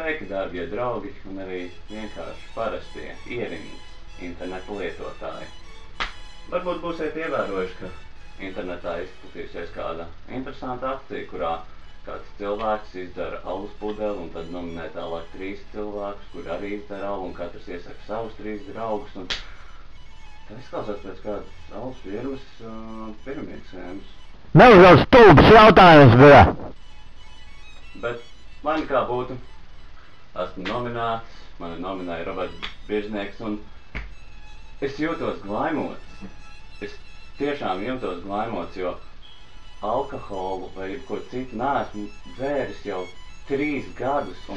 Sveiki, dārgie draugi, un arī vienkārši parastie ierīnas interneta lietotāji. Varbūt būsiet ievērojuši, ka internetā izplatījusies kāda interesanta akcija, kurā kāds cilvēks izdara alus pudeli un tad nominē tālāk 3 cilvēkus, kuri arī izdara alu un katrs iesaka savus 3 draugus. Un tā izklausās pēc kādas alus firmas piramīdas schēmas. Nav jau stulbs jautājums, bija. Bet, lai nekā būtu, esmu nominēts, mani nominēja Roberts Biržnieks, un es jūtos glaimots. Es tiešām jūtos glaimots, jo alkoholu vai ko citu neesmu vēris jau 3 gadus, un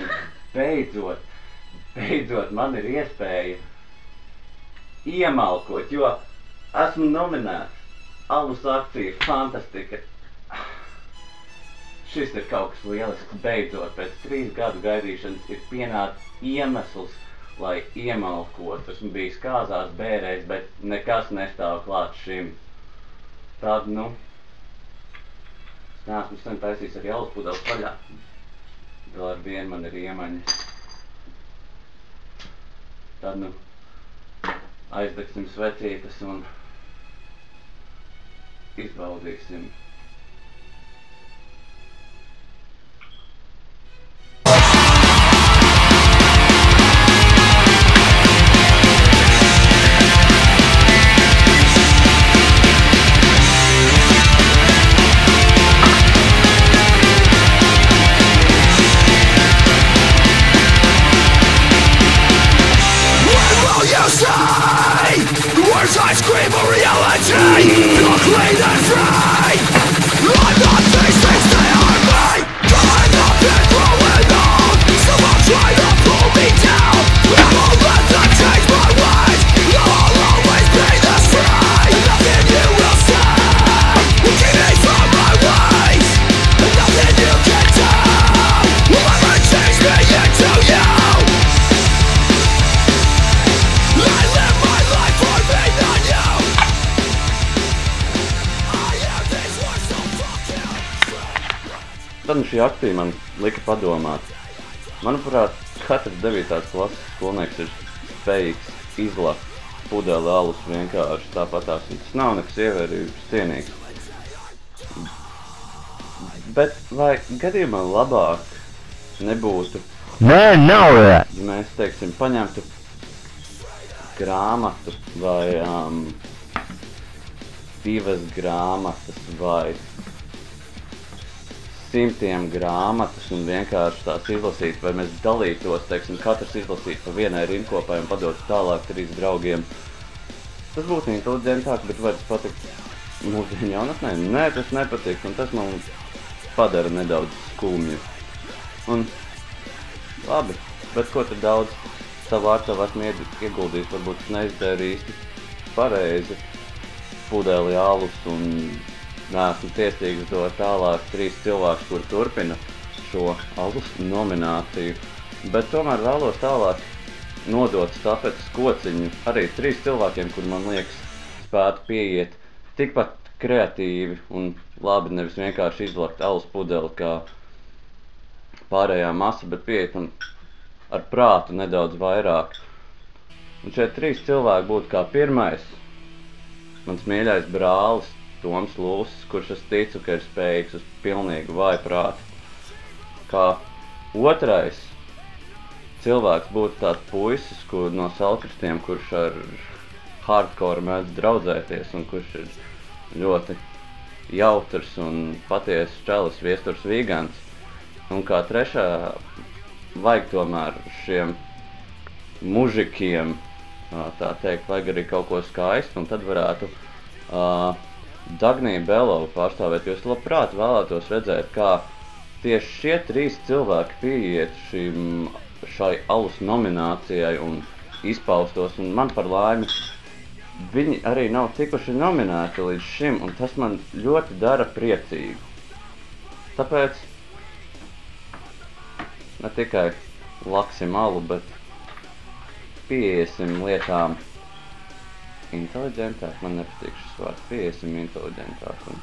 beidzot man ir iespēja iemalkot, jo esmu nominēts. Alus akcija, fantastika. Šis ir kaut kas lielisks, beidzot, pēc 3 gadu gaidīšanas ir pienācis iemesls, lai iemalkotu. Esmu bijis kāzās, bērēs, bet nekas nestāv klāt šim. Tad, nu, es neesmu sen taisījis arī alus pudeles vaļā. Vēl ar vienu man ir iemaņa. Tad, nu, aizdegsim svecītes un izbaudīsim. Words I scream for reality, not clean and free. I'm not these things, they are me. I'm not been growing old. Someone try to pull me down. I won't let them change my ways. I'll always be the same. Nothing you will say will keep me from my ways. Nothing you can do will ever change me into you. Tad šī akcija man lika padomāt. Manuprāt, katrs 9. klases skolnieks ir spējīgs izlakt pudeli alus vienkārši tāpatās. Tas nav nekas ievērības cienīgs. Bet vai gadījumā labāk nebūtu, Nē, nav, jā. ja mēs, teiksim, paņemtu grāmatu vai 2 grāmatas vai 100 grāmatas un vienkārši tās izlasīt, vai mēs dalītos, teiksim, katrs izlasīt pa vienai rindkopai un padot tālāk 3 draugiem. Tas būtu inteliģentāk, bet vai tas patikt mūsdienu jaunatnē? Nē, tas nepatīk, un tas man padara nedaudz skumju. Un labi, bet ko tad daudz savu ar savu esmu ieguldījis, varbūt es neizdēru īsti pareizi pudeli alus un neesmu tiesīgs dot tālāk 3 cilvēkus, kur turpina šo alus nomināciju, bet tomēr vēlos tālāk nodot stafetes kociņu arī 3 cilvēkiem, kur man liekas spētu pieiet tikpat kreatīvi un labi nevis vienkārši izlakt alus pudeli kā pārējā masa, bet pieiet un ar prātu nedaudz vairāk. Un šie 3 cilvēki būtu kā pirmais mans mīļais brālis Toms Lūsis, kurš es ticu, ka ir spējīgs uz pilnīgu vājprātu. Kā otrais cilvēks būtu tāds puisis, no Salkristiem, kurš ar hardcore mēdz draudzēties un kurš ir ļoti jautrs un patiesas čalis Viesturs Vīgants. Un kā trešā vajag tomēr šiem mužikiem, tā teikt, vajag arī kaut ko skaistu, un tad varētu Dagniju Belovu pārstāvēt, jo es labprāt vēlētos redzēt, kā tieši šie 3 cilvēki pieiet šai alus nominācijai un izpaustos, un man par laimi viņi arī nav tikuši nominēti līdz šim, un tas man ļoti dara priecīgu. Tāpēc ne tikai laksim alu, bet pieiesim lietām inteliģentāk, man nepatīk šis vārds, pieiesim inteliģentāk un